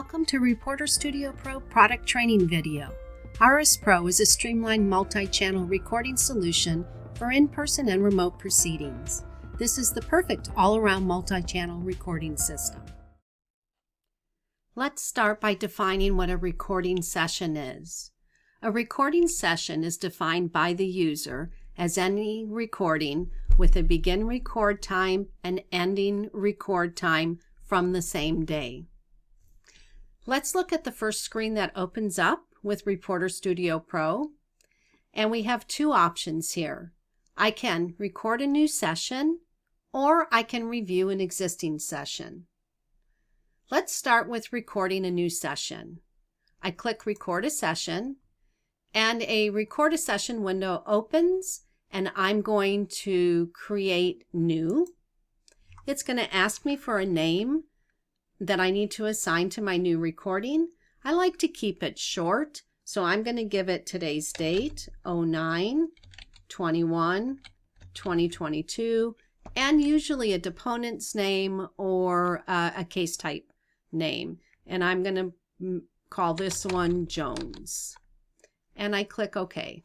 Welcome to Reporter Studio Pro product training video. RS Pro is a streamlined multi-channel recording solution for in-person and remote proceedings. This is the perfect all-around multi-channel recording system. Let's start by defining what a recording session is. A recording session is defined by the user as any recording with a begin record time and ending record time from the same day. Let's look at the first screen that opens up with Reporter Studio Pro. And we have two options here. I can record a new session or I can review an existing session. Let's start with recording a new session. I click Record a Session and a Record a Session window opens and I'm going to create new. It's going to ask me for a name that I need to assign to my new recording. I like to keep it short, so I'm going to give it today's date, 09/21/2022, and usually a deponent's name or a case type name. And I'm going to call this one Jones. And I click OK.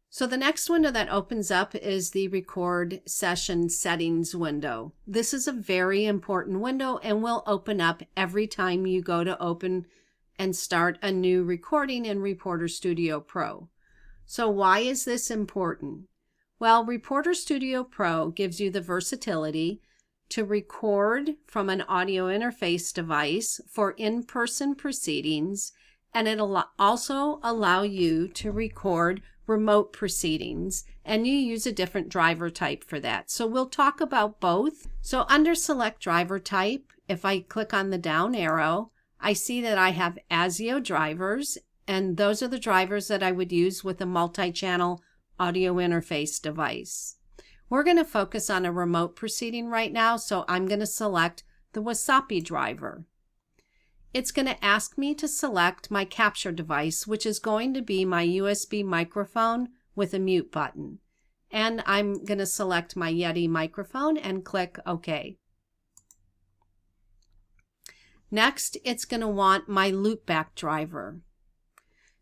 So the next window that opens up is the Record Session Settings window. This is a very important window and will open up every time you go to open and start a new recording in Reporter Studio Pro. So why is this important? Well, Reporter Studio Pro gives you the versatility to record from an audio interface device for in-person proceedings, and it'll also allow you to record remote proceedings, and you use a different driver type for that. So we'll talk about both. So under Select Driver Type, if I click on the down arrow, I see that I have ASIO drivers, and those are the drivers that I would use with a multi-channel audio interface device. We're going to focus on a remote proceeding right now, so I'm going to select the Wasapi driver. It's going to ask me to select my capture device, which is going to be my USB microphone with a mute button. And I'm going to select my Yeti microphone and click OK. Next, it's going to want my loopback driver.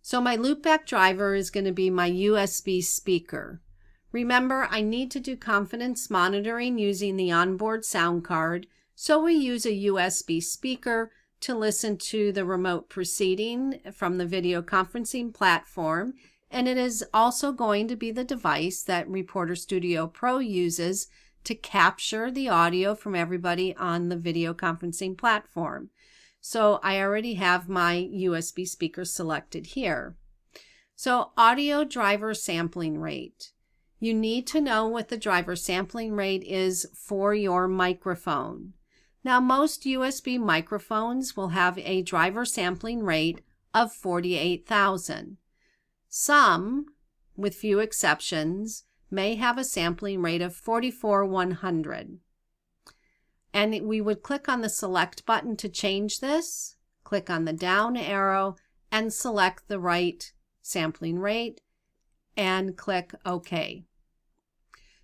So my loopback driver is going to be my USB speaker. Remember, I need to do confidence monitoring using the onboard sound card, so we use a USB speaker to listen to the remote proceeding from the video conferencing platform, and it is also going to be the device that Reporter Studio Pro uses to capture the audio from everybody on the video conferencing platform. So I already have my USB speaker selected here. So audio driver sampling rate. You need to know what the driver sampling rate is for your microphone. Now, most USB microphones will have a driver sampling rate of 48,000. Some, with few exceptions, may have a sampling rate of 44,100. And we would click on the Select button to change this, click on the down arrow, and select the right sampling rate, and click OK.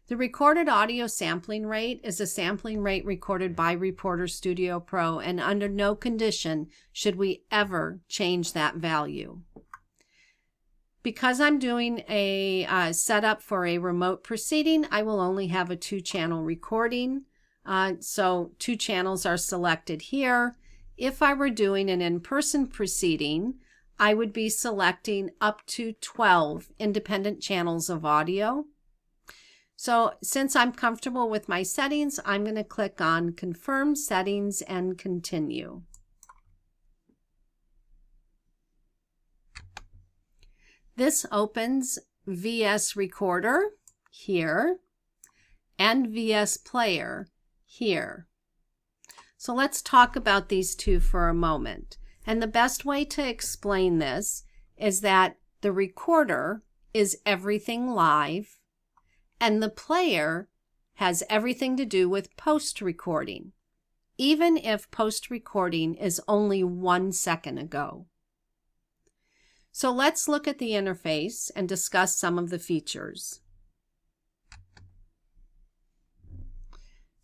The recorded audio sampling rate is a sampling rate recorded by Reporter Studio Pro, and under no condition should we ever change that value. Because I'm doing a setup for a remote proceeding, I will only have a 2-channel recording. So 2 channels are selected here. If I were doing an in-person proceeding, I would be selecting up to 12 independent channels of audio. So since I'm comfortable with my settings, I'm going to click on Confirm Settings and Continue. This opens VS Recorder here and VS Player here. So let's talk about these two for a moment. And the best way to explain this is that the recorder is everything live, and the player has everything to do with post-recording, even if post-recording is only 1 second ago. So let's look at the interface and discuss some of the features.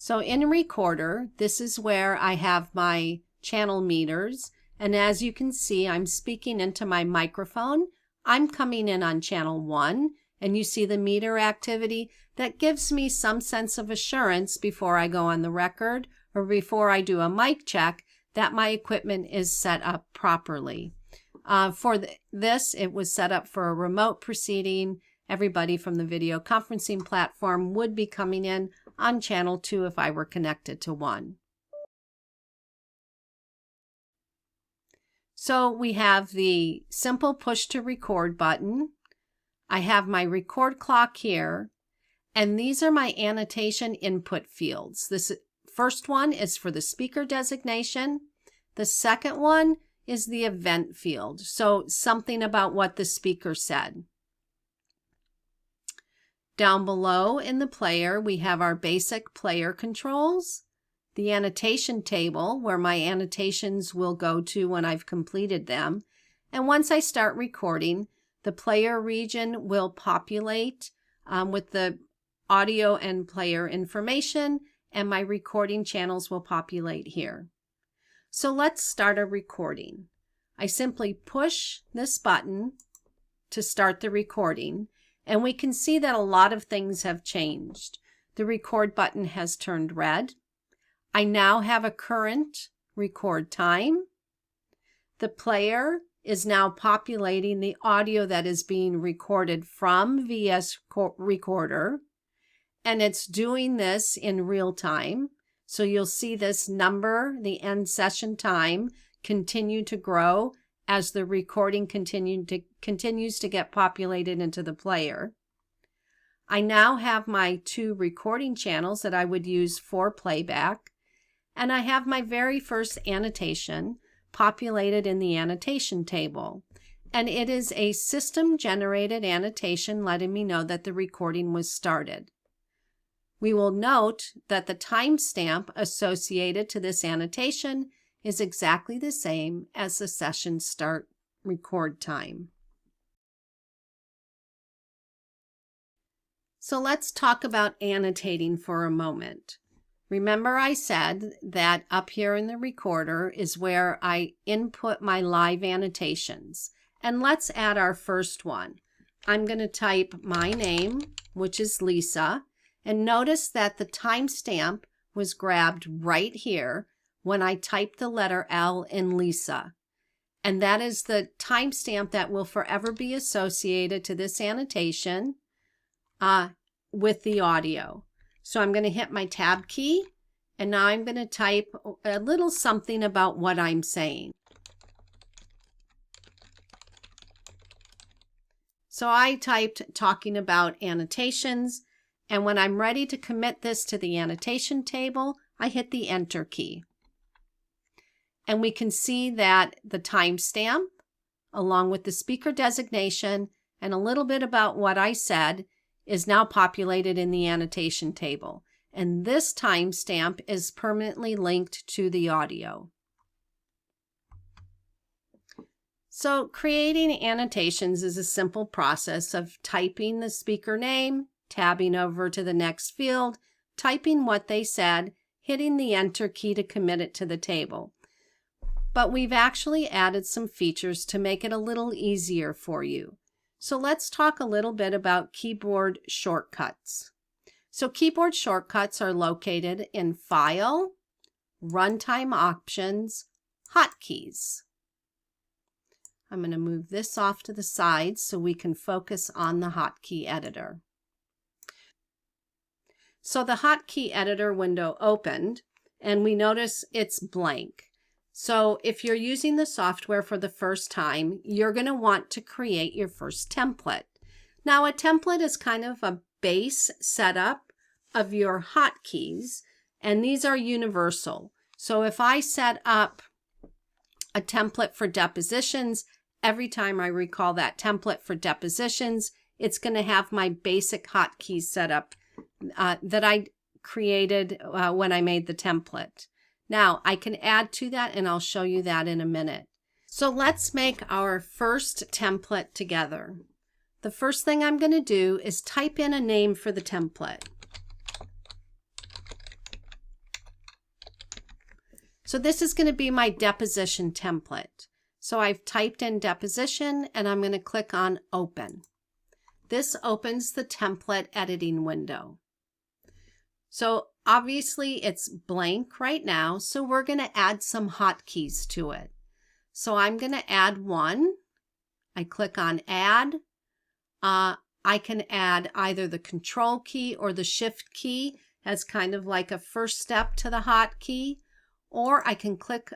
So in Recorder, this is where I have my channel meters. And as you can see, I'm speaking into my microphone. I'm coming in on channel 1, and you see the meter activity. That gives me some sense of assurance before I go on the record or before I do a mic check that my equipment is set up properly. For this, it was set up for a remote proceeding. Everybody from the video conferencing platform would be coming in on channel 2 if I were connected to 1. So we have the simple push to record button. I have my record clock here, and these are my annotation input fields. This first one is for the speaker designation. The second one is the event field, so something about what the speaker said. Down below in the player, we have our basic player controls, the annotation table where my annotations will go to when I've completed them. And once I start recording, the player region will populate with the audio and player information, and my recording channels will populate here. So let's start a recording. I simply push this button to start the recording, and we can see that a lot of things have changed. The record button has turned red. I now have a current record time. The player is now populating the audio that is being recorded from VS Recorder, and it's doing this in real time. So you'll see this number, the end session time, continue to grow as the recording continues to get populated into the player. I now have my 2 recording channels that I would use for playback, and I have my very first annotation populated in the annotation table. And it is a system-generated annotation letting me know that the recording was started. We will note that the timestamp associated to this annotation is exactly the same as the session start record time. So let's talk about annotating for a moment. Remember I said that up here in the recorder is where I input my live annotations. And let's add our first one. I'm going to type my name, which is Lisa, and notice that the timestamp was grabbed right here when I typed the letter L in Lisa. And that is the timestamp that will forever be associated to this annotation with the audio. So I'm going to hit my tab key, and now I'm going to type a little something about what I'm saying. So I typed talking about annotations, and when I'm ready to commit this to the annotation table, I hit the Enter key. And we can see that the timestamp, along with the speaker designation and a little bit about what I said, is now populated in the annotation table. And this timestamp is permanently linked to the audio. So creating annotations is a simple process of typing the speaker name, tabbing over to the next field, typing what they said, hitting the Enter key to commit it to the table. But we've actually added some features to make it a little easier for you. So let's talk a little bit about keyboard shortcuts. So keyboard shortcuts are located in File, Runtime Options, Hotkeys. I'm going to move this off to the side so we can focus on the hotkey editor. So the hotkey editor window opened, and we notice it's blank. So if you're using the software for the first time, you're going to want to create your first template. Now, a template is kind of a base setup of your hotkeys, and these are universal. So if I set up a template for depositions, every time I recall that template for depositions, it's going to have my basic hotkeys set up that I created when I made the template. Now, I can add to that, and I'll show you that in a minute. So let's make our first template together. The first thing I'm going to do is type in a name for the template. So this is going to be my deposition template. So I've typed in deposition and I'm going to click on open. This opens the template editing window. So obviously it's blank right now, so we're going to add some hotkeys to it. So I'm going to add one. I click on add. I can add either the control key or the shift key as kind of like a first step to the hotkey, or I can click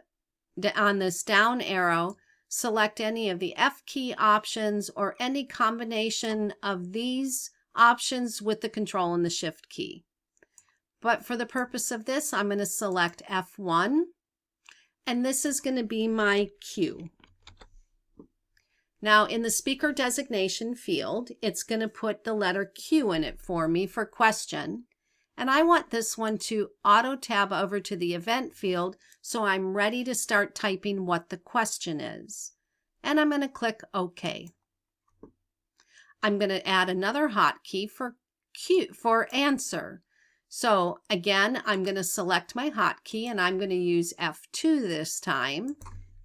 on this down arrow, select any of the F key options or any combination of these options with the control and the shift key. But for the purpose of this, I'm going to select F1, and this is going to be my cue. Now in the speaker designation field, it's going to put the letter Q in it for me for question. And I want this one to auto tab over to the event field so I'm ready to start typing what the question is. And I'm going to click OK. I'm going to add another hotkey for answer. So again, I'm going to select my hotkey and I'm going to use F2 this time.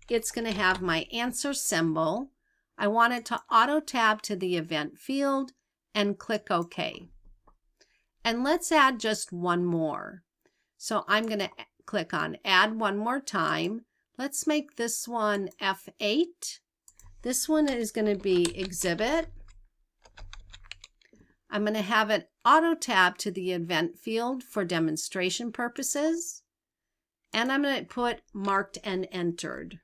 It's going to have my answer symbol. I want it to auto tab to the event field and click OK. And let's add just one more. So I'm going to click on add one more time. Let's make this one F8. This one is going to be exhibit. I'm going to have it auto tab to the event field for demonstration purposes. And I'm going to put marked and entered.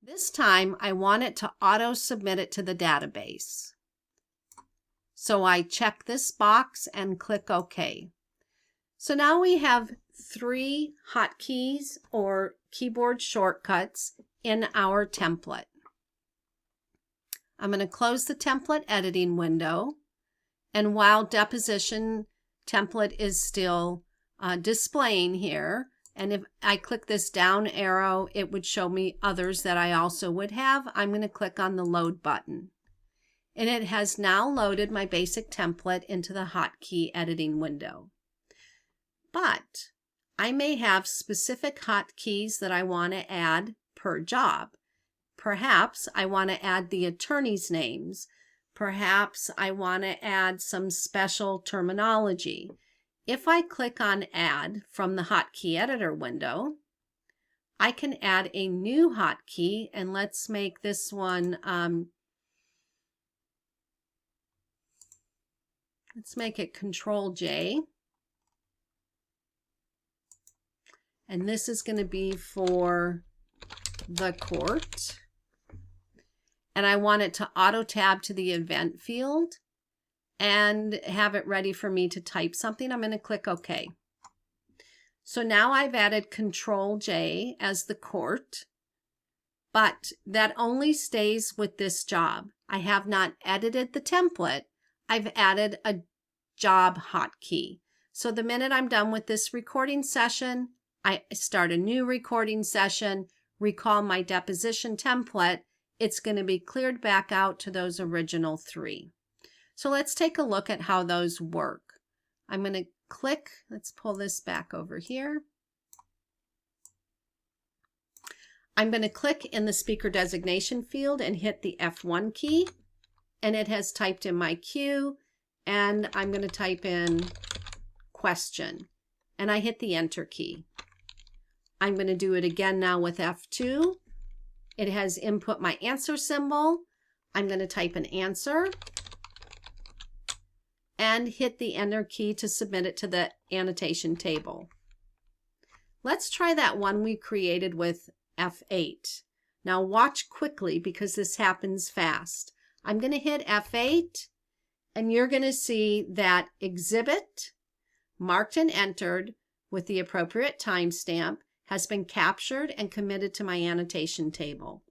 This time I want it to auto submit it to the database. So I check this box and click OK. So now we have 3 hotkeys or keyboard shortcuts in our template. I'm going to close the template editing window, and while deposition template is still displaying here, and if I click this down arrow, it would show me others that I also would have. I'm going to click on the load button. And it has now loaded my basic template into the hotkey editing window. But I may have specific hotkeys that I want to add per job. Perhaps I want to add the attorney's names. Perhaps I want to add some special terminology. If I click on Add from the hotkey editor window, I can add a new hotkey, and let's make this one, let's make it Control J. And this is going to be for the court. And I want it to auto tab to the event field and have it ready for me to type something. I'm going to click OK. So now I've added Control J as the court, but that only stays with this job. I have not edited the template. I've added a job hotkey. So the minute I'm done with this recording session, I start a new recording session, recall my deposition template, it's going to be cleared back out to those original 3. So let's take a look at how those work. I'm going to click, let's pull this back over here. I'm going to click in the speaker designation field and hit the F1 key, and it has typed in my cue, and I'm going to type in question, and I hit the enter key. I'm going to do it again now with F2. It has input my answer symbol. I'm going to type an answer and hit the enter key to submit it to the annotation table. Let's try that one we created with F8. Now watch quickly because this happens fast. I'm going to hit F8 and you're going to see that exhibit marked and entered with the appropriate timestamp has been captured and committed to my annotation table.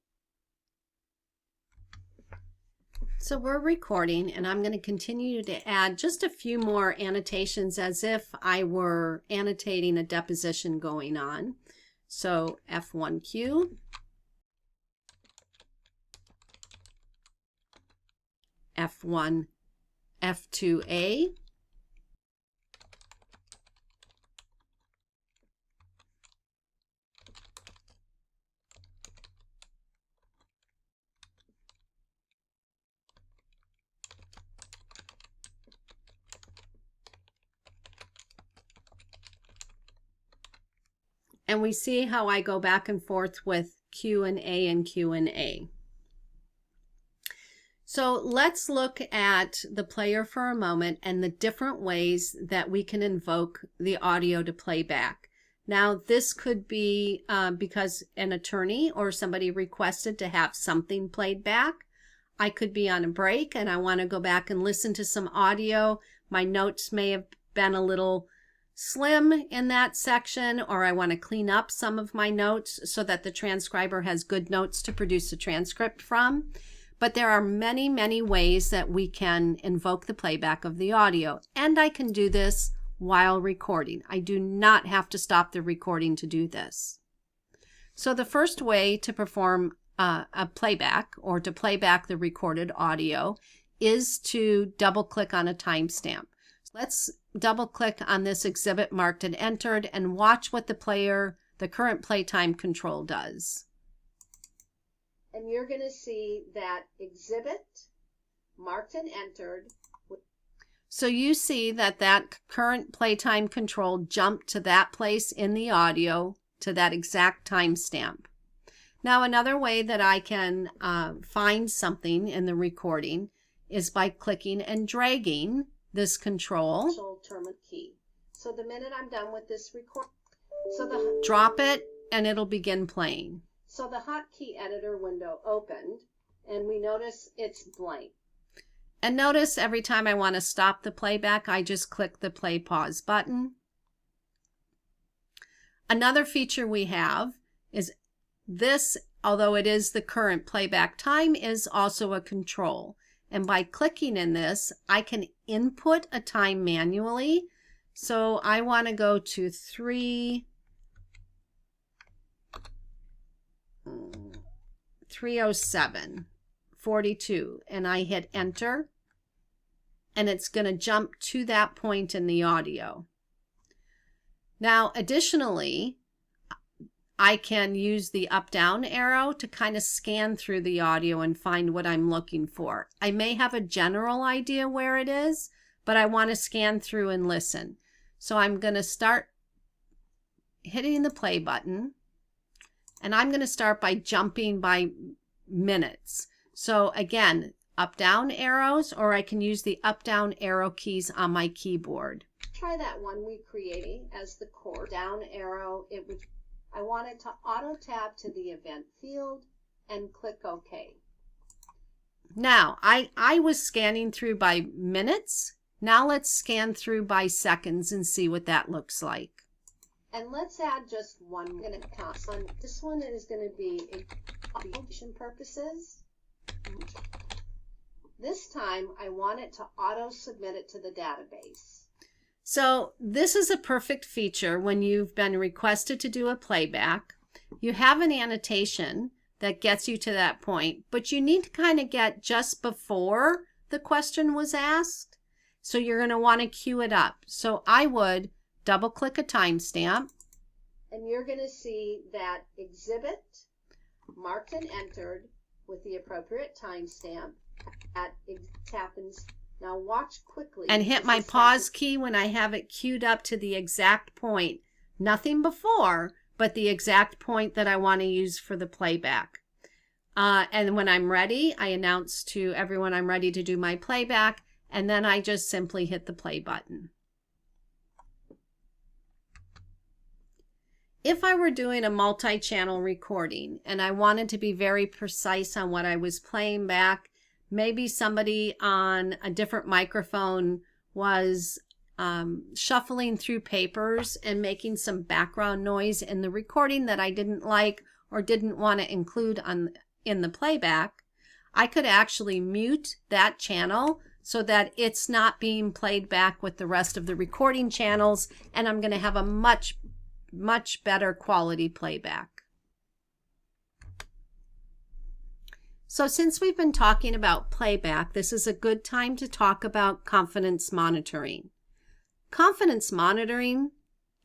So we're recording, and I'm going to continue to add just a few more annotations as if I were annotating a deposition going on. So F1Q, F1, F2A, and we see how I go back and forth with Q&A and Q&A. So let's look at the player for a moment and the different ways that we can invoke the audio to play back. Now, this could be because an attorney or somebody requested to have something played back. I could be on a break and I want to go back and listen to some audio. My notes may have been a little slim in that section, or I want to clean up some of my notes so that the transcriber has good notes to produce a transcript from. But there are many, many ways that we can invoke the playback of the audio, and I can do this while recording. I do not have to stop the recording to do this. So the first way to perform a playback, or to play back the recorded audio, is to double click on a timestamp. Let's double click on this exhibit marked and entered and watch what the current playtime control does. And you're going to see that exhibit marked and entered. So you see that that current playtime control jumped to that place in the audio, to that exact timestamp. Now, another way that I can find something in the recording is by clicking and dragging this control. Key. So the minute I'm done with this record, drop it and it'll begin playing. So the hotkey editor window opened and we notice it's blank. And notice every time I want to stop the playback, I just click the play pause button. Another feature we have is this, although it is the current playback time, is also a control. And by clicking in this, I can input a time manually. So I want to go to 3:07:42 and I hit enter, and it's going to jump to that point in the audio. Now, additionally, I can use the up-down arrow to kind of scan through the audio and find what I'm looking for. I may have a general idea where it is, but I want to scan through and listen. So I'm going to start hitting the play button, and I'm going to start by jumping by minutes. So again, up-down arrows, or I can use the up-down arrow keys on my keyboard. Try that one we created as the core down arrow. I want it to auto tab to the event field and click OK. Now, I was scanning through by minutes. Now let's scan through by seconds and see what that looks like. And let's add just one minute count. This one is going to be for purposes. This time, I want it to auto submit it to the database. So this is a perfect feature when you've been requested to do a playback. You have an annotation that gets you to that point, but you need to kind of get just before the question was asked. So you're going to want to queue it up. So I would double click a timestamp, and you're going to see that exhibit marked and entered with the appropriate timestamp. It happens. Now watch quickly. And hit my pause key when I have it queued up to the exact point. Nothing before, but the exact point that I want to use for the playback. And when I'm ready, I announce to everyone I'm ready to do my playback, and then I just simply hit the play button. If I were doing a multi-channel recording and I wanted to be very precise on what I was playing back, maybe somebody on a different microphone was shuffling through papers and making some background noise in the recording that I didn't like or didn't want to include in the playback, I could actually mute that channel so that it's not being played back with the rest of the recording channels, and I'm going to have a much better quality playback. So since we've been talking about playback, this is a good time to talk about confidence monitoring. Confidence monitoring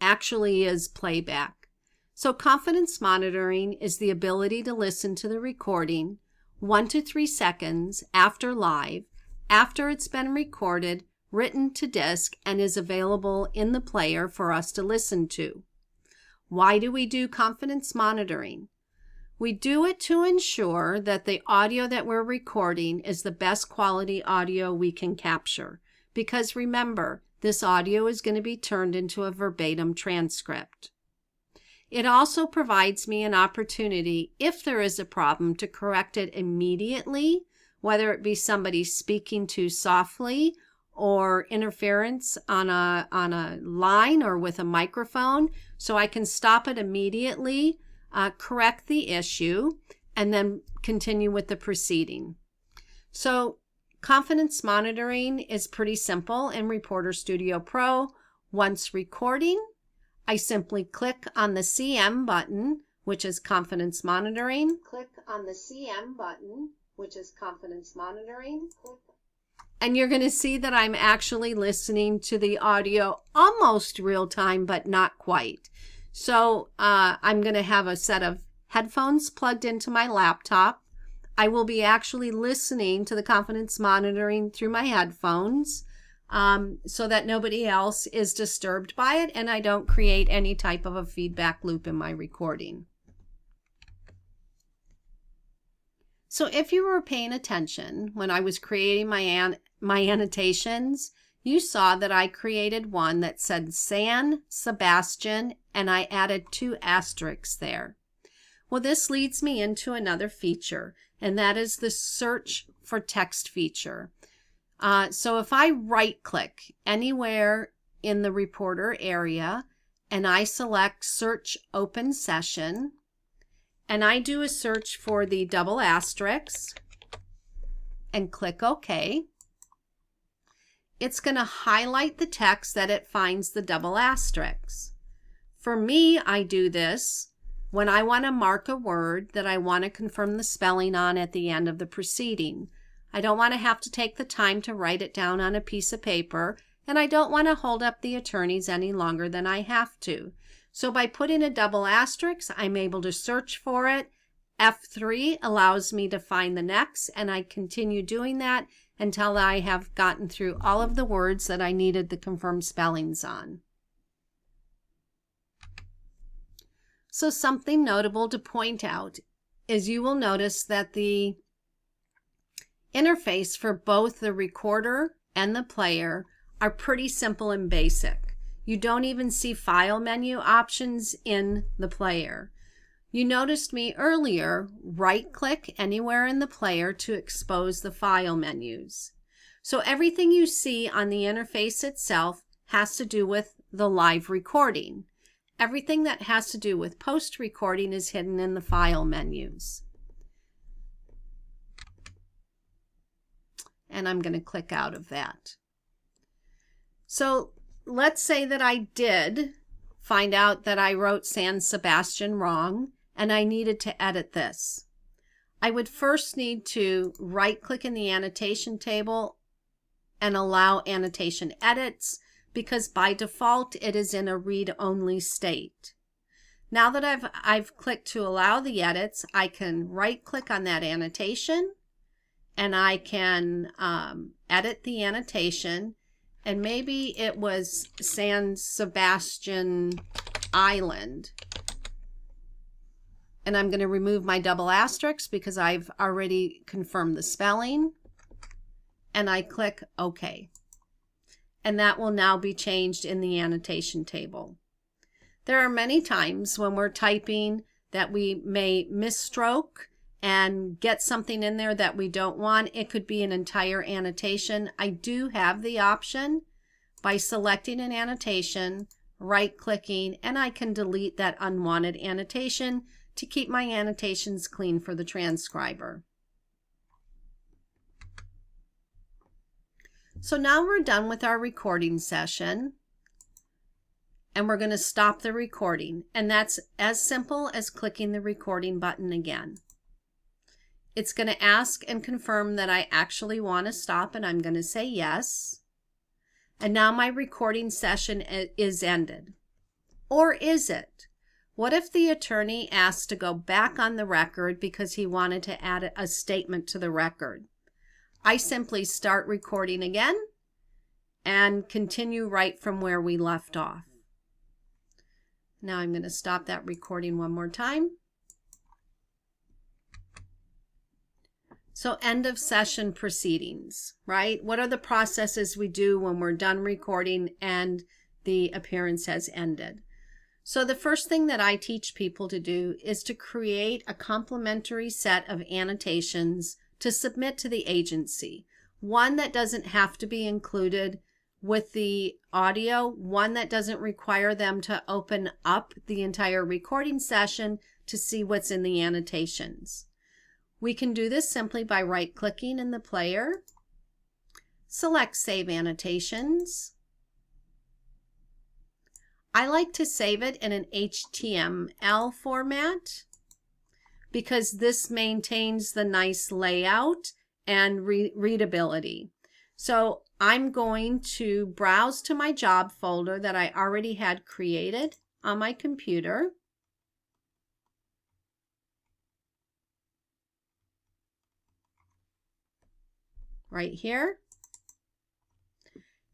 actually is playback. So confidence monitoring is the ability to listen to the recording 1 to 3 seconds after live, after it's been recorded, written to disk, and is available in the player for us to listen to. Why do we do confidence monitoring? We do it to ensure that the audio that we're recording is the best quality audio we can capture. Because remember, this audio is going to be turned into a verbatim transcript. It also provides me an opportunity, if there is a problem, to correct it immediately, whether it be somebody speaking too softly or interference on a line or with a microphone. So I can stop it immediately, correct the issue, and then continue with the proceeding. So confidence monitoring is pretty simple in Reporter Studio Pro. Once recording, I simply click on the CM button, which is confidence monitoring. Click on the CM button, which is confidence monitoring. And you're going to see that I'm actually listening to the audio almost real time, but not quite. So I'm going to have a set of headphones plugged into my laptop. I will be actually listening to the confidence monitoring through my headphones so that nobody else is disturbed by it and I don't create any type of a feedback loop in my recording. So if you were paying attention when I was creating my annotations, you saw that I created one that said San Sebastian and I added 2 asterisks there. Well, this leads me into another feature, and that is the search for text feature. So if I right click anywhere in the reporter area and I select search open session and I do a search for the double asterisks and click OK, it's going to highlight the text that it finds the double asterisks. For me, I do this when I want to mark a word that I want to confirm the spelling on at the end of the proceeding. I don't want to have to take the time to write it down on a piece of paper, and I don't want to hold up the attorneys any longer than I have to. So by putting a double asterisk, I'm able to search for it. F3 allows me to find the next, and I continue doing that until I have gotten through all of the words that I needed the confirmed spellings on. So something notable to point out is you will notice that the interface for both the recorder and the player are pretty simple and basic. You don't even see file menu options in the player. You noticed me earlier right-click anywhere in the player to expose the file menus. So everything you see on the interface itself has to do with the live recording. Everything that has to do with post-recording is hidden in the file menus. And I'm going to click out of that. So let's say that I did find out that I wrote San Sebastian wrong and I needed to edit this. I would first need to right-click in the annotation table and allow annotation edits because by default it is in a read-only state. Now that I've clicked to allow the edits, I can right-click on that annotation and I can edit the annotation, and maybe it was San Sebastian Island. And I'm going to remove my double asterisks because I've already confirmed the spelling. And I click OK. And that will now be changed in the annotation table. There are many times when we're typing that we may misstroke and get something in there that we don't want. It could be an entire annotation. I do have the option by selecting an annotation, right-clicking, and I can delete that unwanted annotation to keep my annotations clean for the transcriber. So now we're done with our recording session and we're going to stop the recording, and that's as simple as clicking the recording button again. It's going to ask and confirm that I actually want to stop, and I'm going to say yes. And now my recording session is ended. Or is it? What if the attorney asked to go back on the record because he wanted to add a statement to the record? I simply start recording again and continue right from where we left off. Now I'm going to stop that recording one more time. So end of session proceedings, right? What are the processes we do when we're done recording and the appearance has ended? So the first thing that I teach people to do is to create a complimentary set of annotations to submit to the agency. One that doesn't have to be included with the audio, one that doesn't require them to open up the entire recording session to see what's in the annotations. We can do this simply by right-clicking in the player, select Save Annotations. I like to save it in an HTML format because this maintains the nice layout and readability. So I'm going to browse to my job folder that I already had created on my computer. Right here.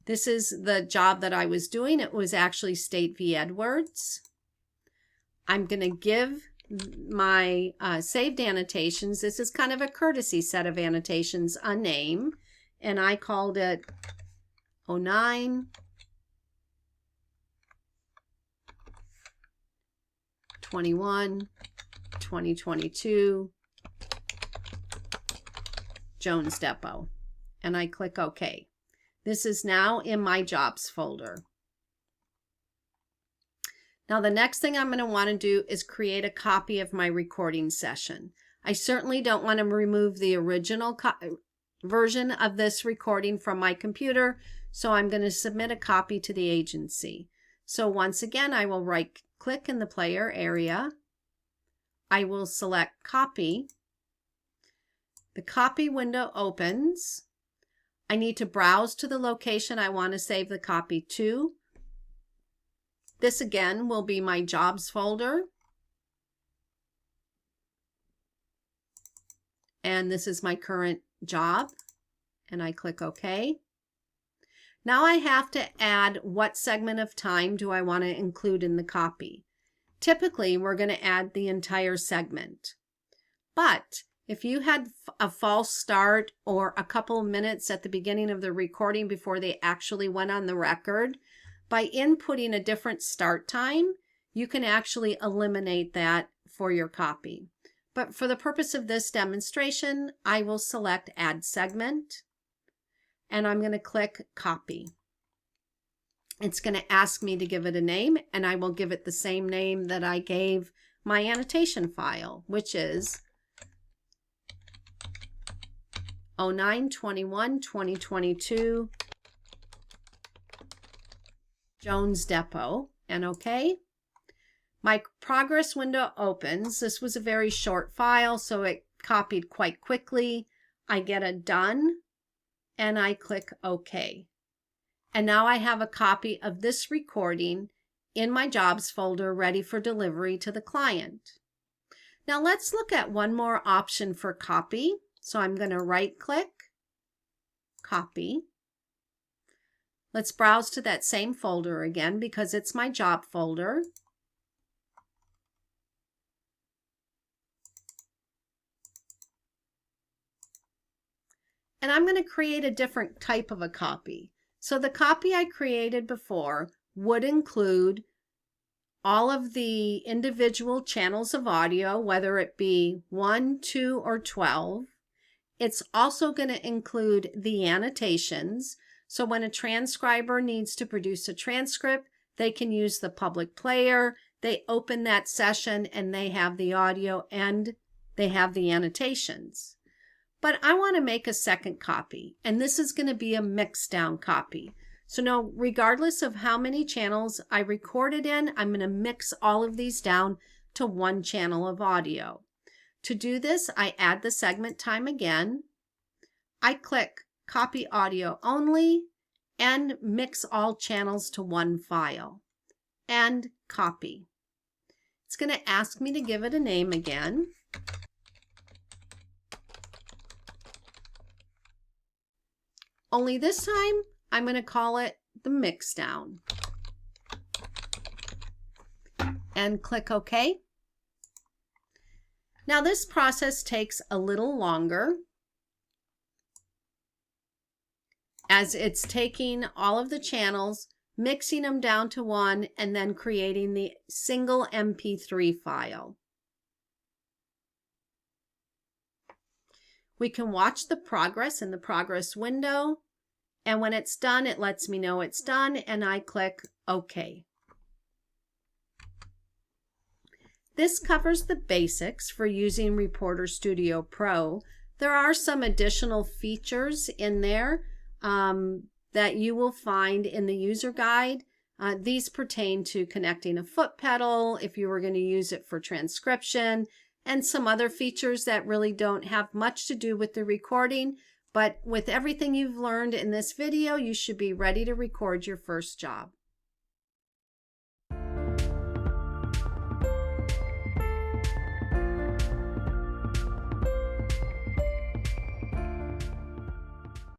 This is the job that I was doing. It was actually State v. Edwards. I'm going to give my saved annotations, this is kind of a courtesy set of annotations, a name, and I called it 09 21 2022 Jones Depot, and I click OK. This is now in my jobs folder. Now the next thing I'm going to want to do is create a copy of my recording session. I certainly don't want to remove the original version of this recording from my computer, so I'm going to submit a copy to the agency. So once again, I will right-click in the player area. I will select Copy. The copy window opens. I need to browse to the location I want to save the copy to. This again will be my jobs folder. And this is my current job. And I click OK. Now I have to add what segment of time do I want to include in the copy. Typically, we're going to add the entire segment. But if you had a false start or a couple of minutes at the beginning of the recording before they actually went on the record, by inputting a different start time, you can actually eliminate that for your copy. But for the purpose of this demonstration, I will select Add Segment, and I'm going to click Copy. It's going to ask me to give it a name, and I will give it the same name that I gave my annotation file, which is 09/21/2022 Jones Depot, and OK. My progress window opens. This was a very short file, so it copied quite quickly. I get a done, and I click OK. And now I have a copy of this recording in my jobs folder ready for delivery to the client. Now let's look at one more option for copy. So I'm going to right-click, Copy. Let's browse to that same folder again because it's my job folder. And I'm going to create a different type of a copy. So the copy I created before would include all of the individual channels of audio, whether it be 1, 2, or 12. It's also going to include the annotations. So when a transcriber needs to produce a transcript, they can use the public player. They open that session and they have the audio and they have the annotations. But I want to make a second copy, and this is going to be a mixed down copy. So now, regardless of how many channels I recorded in, I'm going to mix all of these down to one channel of audio. To do this, I add the segment time again. I click Copy Audio Only and mix all channels to one file and copy. It's going to ask me to give it a name again. Only this time, I'm going to call it the mix down. and click OK. Now this process takes a little longer, as it's taking all of the channels, mixing them down to one, and then creating the single MP3 file. We can watch the progress in the progress window, and when it's done, it lets me know it's done, and I click OK. This covers the basics for using Reporter Studio Pro. There are some additional features in there that you will find in the user guide. These pertain to connecting a foot pedal if you were going to use it for transcription, and some other features that really don't have much to do with the recording. But with everything you've learned in this video, you should be ready to record your first job.